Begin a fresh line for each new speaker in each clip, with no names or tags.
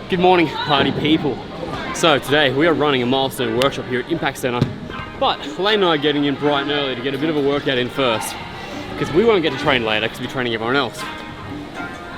Good morning, party people. So today we are running a Milestone workshop here at Impact Centre, but Lane and I are getting in bright and early to get a bit of a workout in first, because we won't get to train later because we're training everyone else.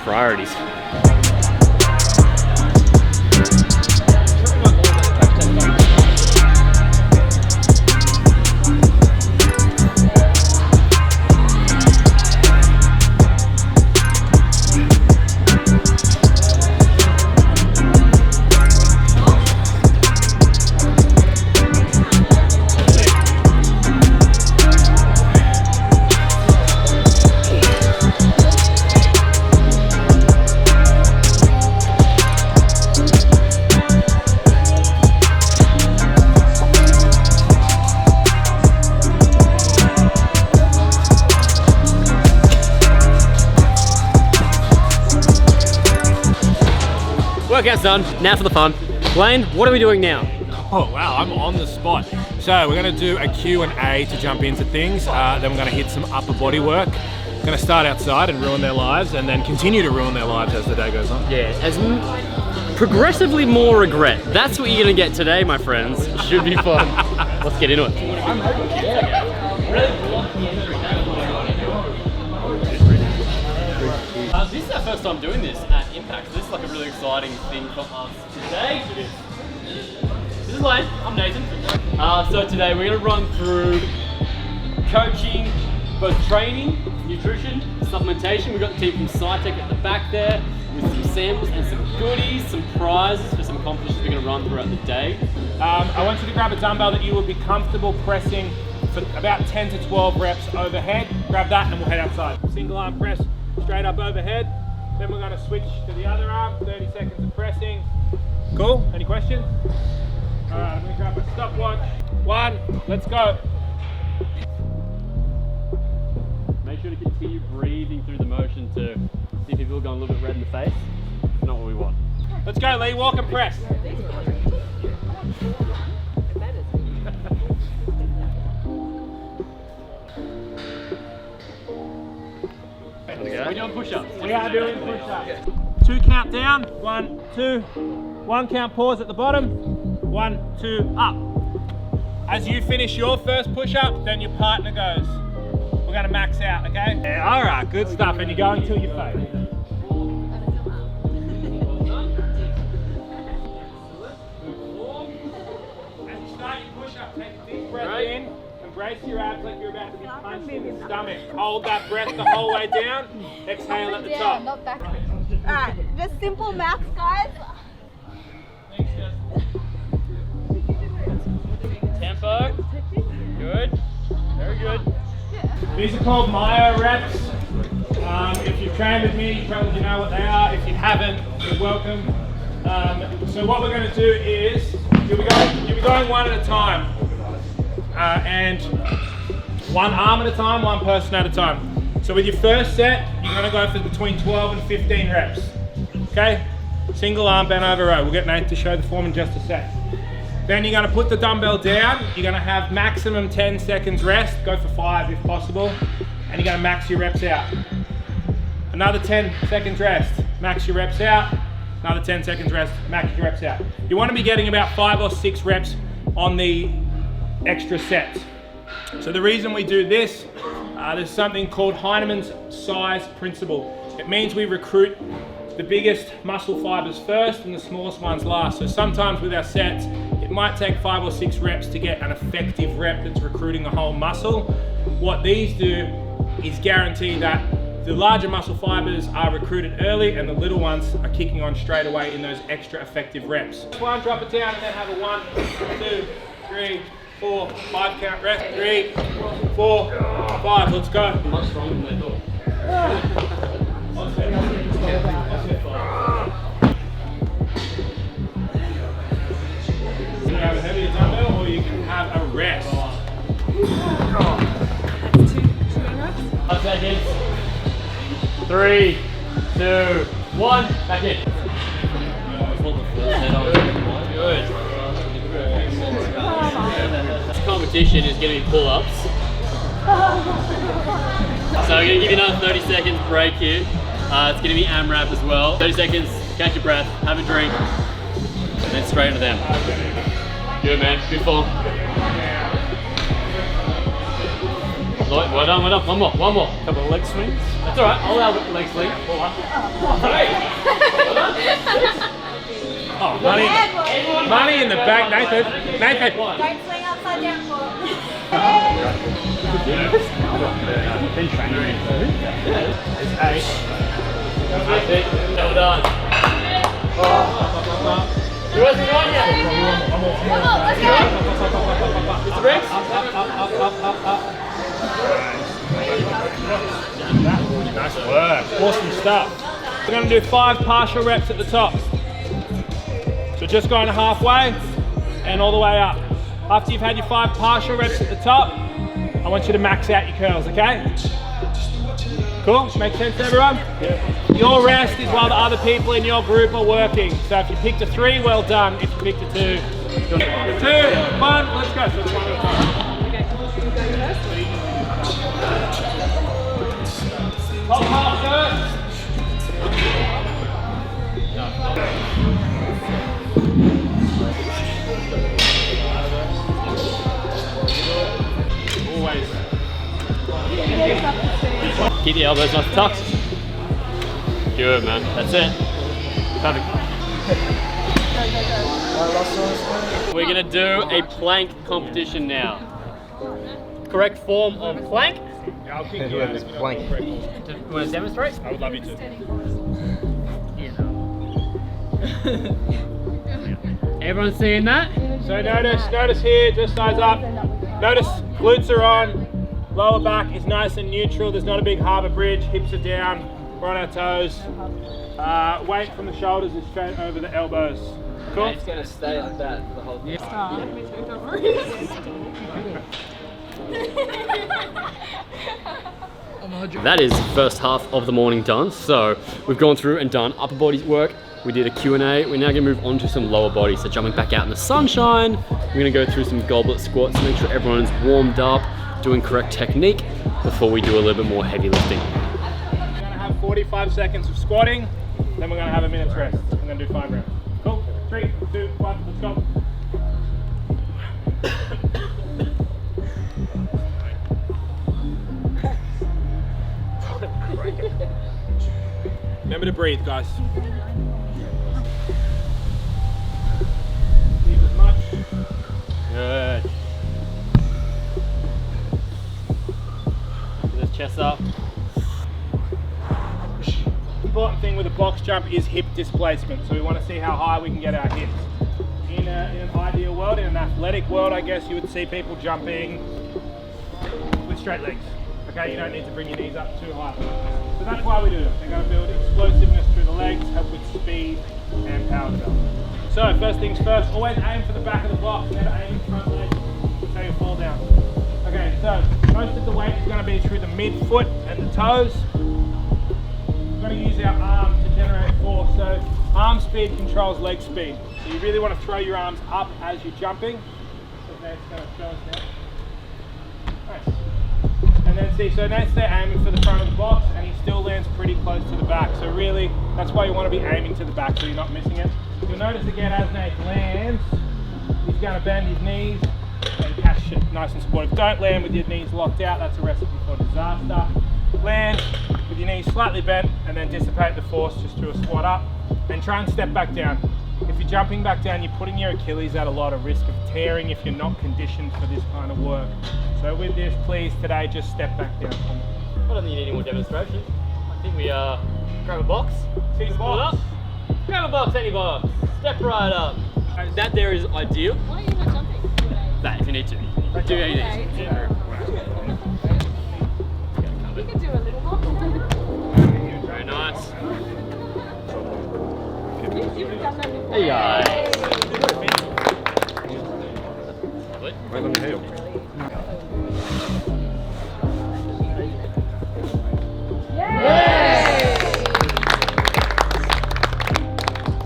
Priorities. Workout's done, now for the fun. Lane, what are we doing now?
Oh wow, I'm on the spot. So we're going to do a Q&A to jump into things, then we're going to hit some upper body work. We're going to start outside and ruin their lives, and then continue to ruin their lives as the day goes on.
Yeah, as progressively more regret. That's what you're going to get today, my friends. It should be fun. Let's get into it. This is our first time doing this at Impact, so this is like a really exciting thing for us today. This is Lane, I'm Nathan. So today we're going to run through coaching, both training, nutrition, supplementation. We've got the team from SciTech at the back there with some samples and some goodies, some prizes for some competitions we're going to run throughout the day.
I want you to grab a dumbbell that you would be comfortable pressing for about 10 to 12 reps overhead. Grab that and we'll head outside. Single arm press straight up overhead. Then we're going to switch to the other arm, 30 seconds of pressing. Cool, any questions? All right, I'm going to grab my stopwatch. 1, let's go.
Make sure to continue breathing through the motion to see if people are going a little bit red in the face. It's not what we want.
Let's go, Lee, walk and press.
We're doing push-ups.
We are doing push-ups. 2 count down, 1, 2, 1 count pause at the bottom, 1, 2, up. As you finish your first push-up, then your partner goes. We're gonna max out, okay? Yeah, all right, good stuff, and you're going till you fade. As you start your push-up, take a deep breath in. Brace your abs like you're about to be punched in the stomach. Hold that breath the whole way down. Exhale at the top.
Not back. Alright, just simple maths, guys.
Thanks, Jess.
Tempo. Good. Very good.
These are called myo reps. If you've trained with me, you probably know what they are. If you haven't, you're welcome. So what we're going to do is, you'll be going one at a time. And one arm at a time, one person at a time. So with your first set, you're going to go for between 12 and 15 reps. Okay? Single arm bent over row. We'll get Nate to show the form in just a sec. Then you're going to put the dumbbell down. You're going to have maximum 10 seconds rest. Go for 5 if possible. And you're going to max your reps out. Another 10 seconds rest. Max your reps out. Another 10 seconds rest. Max your reps out. You want to be getting about 5 or 6 reps on the extra sets. So the reason we do this, there's something called Heinemann's size principle. It means we recruit the biggest muscle fibers first and the smallest ones last. So sometimes with our sets, it might take 5 or 6 reps to get an effective rep that's recruiting the whole muscle. What these do is guarantee that the larger muscle fibers are recruited early and the little ones are kicking on straight away in those extra effective reps. One, drop it down and then have a 1, 2, 3, 4, 5 count rest. 3, 4, 5. Let's go.
Much stronger than I thought.
You can have a heavier dumbbell or you can have a rest.
5 seconds. 3, 2, 1. Back in. Good. This competition is going to be pull-ups. So we're going to give you another 30 seconds break here. It's going to be AMRAP as well. 30 seconds catch your breath, have a drink, and then straight into them. Good man, good form. Well done, well done. One more.
Couple of leg swings.
That's alright, I'll allow leg swing. Hey!
Oh, money in the back, Nathan. Nathan.
Don't swing upside down for
Been training. It's 8.
That's it. Well done. Who hasn't gone yet?
Come on, let's go.
Mr. Rex?
Nice work. Awesome stuff. We're going to do 5 partial reps at the top. So just going halfway and all the way up. After you've had your 5 partial reps at the top, I want you to max out your curls, okay? Cool? Make sense to everyone? Yeah. Your rest is while the other people in your group are working. So if you picked a 3, well done. If you picked a 2, 2, 1, let's go. So it's 1 at a time. Top half first. Always.
Keep the elbows nice and tucked. Good man, that's it. Perfect. We're gonna do a plank competition now. Correct form of plank.
Yeah, I'll kick you out if you don't
You want to demonstrate?
I would love you to.
Everyone seeing that?
So notice here, just eyes up. Notice glutes are on, lower back is nice and neutral. There's not a big harbour bridge, hips are down, we're on our toes. Weight from the shoulders is straight over the elbows. Cool?
It's going to stay like that for the whole thing.
That is the first half of the morning done. So we've gone through and done upper body work. We did a Q&A. We're now gonna move on to some lower body. So jumping back out in the sunshine, we're gonna go through some goblet squats, make sure everyone's warmed up, doing correct technique before we do a little bit more heavy lifting.
We're gonna have 45 seconds of squatting, then we're gonna have a minute's rest. We're gonna do 5 rounds. Cool? 3, 2, 1, let's go. Remember to breathe, guys. Keep as much.
Good. Get those chests up.
Important thing with a box jump is hip displacement. So we want to see how high we can get our hips. In an ideal world, in an athletic world, I guess you would see people jumping with straight legs. Okay, you don't need to bring your knees up too high. So that's why we do it. They're going to build explosiveness through the legs, help with speed and power development. So first things first, always aim for the back of the box, never aim front leg so you fall down. Okay, so most of the weight is going to be through the mid-foot and the toes. We're going to use our arms to generate force. So arm speed controls leg speed. So you really want to throw your arms up as you're jumping. So that's going to show us now. Nice. And then see, so Nate's there aiming for the front of the box and he still lands pretty close to the back. So really, that's why you want to be aiming to the back so you're not missing it. You'll notice again as Nate lands, he's going to bend his knees and catch it nice and supportive. Don't land with your knees locked out, that's a recipe for disaster. Land with your knees slightly bent and then dissipate the force just through a squat up and try and step back down. If you're jumping back down, you're putting your Achilles at a lot of risk of tearing if you're not conditioned for this kind of work. So with this, please today just step back down.
I don't think you need any more demonstration. I think we grab a box,
See the
pull it
box?
up, grab a box, any box, step right up. That there is ideal.
Why are you not jumping?
That if you need to. Do what you need.
You can do a little more.
Very nice.
You've done that before.
Hey guys.
Right on the heel.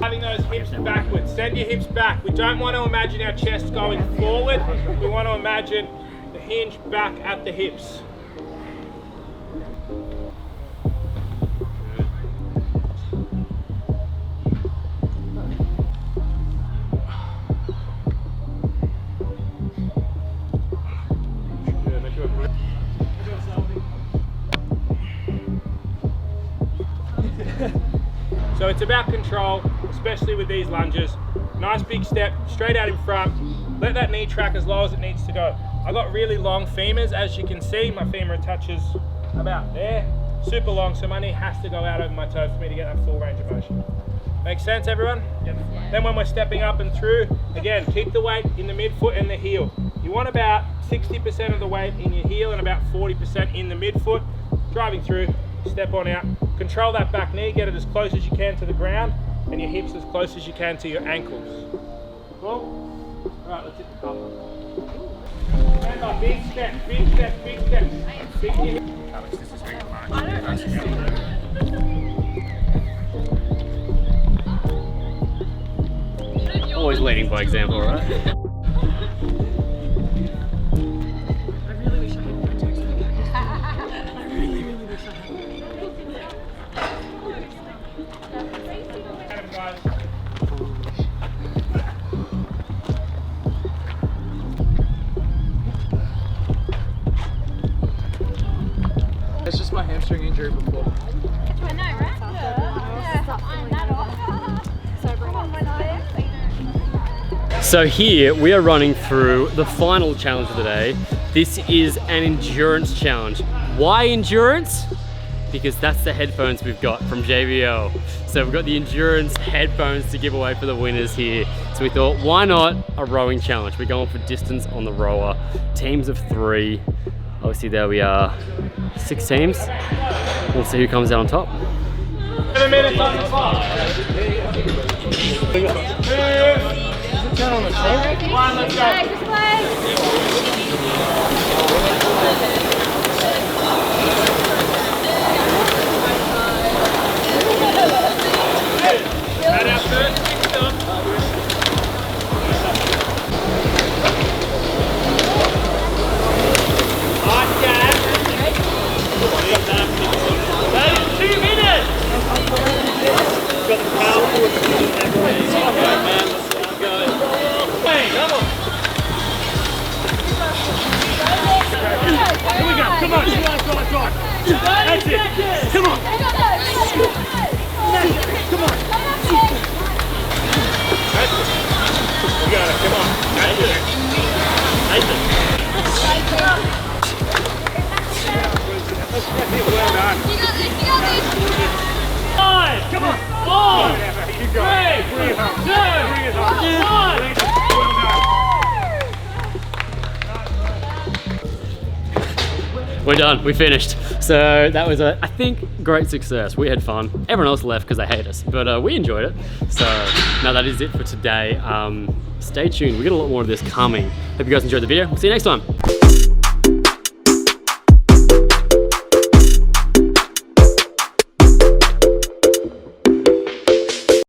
Having those hips backwards. Send your hips back. We don't want to imagine our chest going forward. We want to imagine the hinge back at the hips. it's about control, especially with these lunges. Nice big step, straight out in front. Let that knee track as low as it needs to go. I got really long femurs, as you can see. My femur touches about there. Super long, so my knee has to go out over my toe for me to get that full range of motion. Make sense, everyone? Yep. Then when we're stepping up and through, again, keep the weight in the midfoot and the heel. You want about 60% of the weight in your heel and about 40% in the midfoot. Driving through, step on out. Control that back knee, get it as close as you can to the ground, and your hips as close as you can to your ankles. Cool? Alright, let's hit the cover. Remember, big step, big step, big step. Big hip. Alex, this is very much.
I don't understand.
Always leading by example, right?
I really wish I had projects like that. I really wish I had.
Adam, guys.
It's just my hamstring injury before.
I know, right? Yeah. Stop iron that off. So bring on my knife.
So here we are running through the final challenge of the day. This is an endurance challenge. Why endurance? Because that's the headphones we've got from JBL. So we've got the endurance headphones to give away for the winners here. So we thought, why not a rowing challenge? We're going for distance on the rower. Teams of 3. Obviously there we are, 6 teams. We'll see who comes out on top.
7 minutes on the clock. 2, 1, let's go. Right out first, pick it up. Nice gap. That is 2 minutes. Got the power. Man, let's go. Hey, come on. Here we go, come on. That's it. Come on. Come on. That's it. You got it, come on. That's it. Well done.
You got this, you got this.
5, come on. 4, 3, 2, 1.
We're done, we finished. So that was I think, great success. We had fun. Everyone else left because they hate us, but we enjoyed it. So now that is it for today. Stay tuned, we got a lot more of this coming. Hope you guys enjoyed the video. See you next time.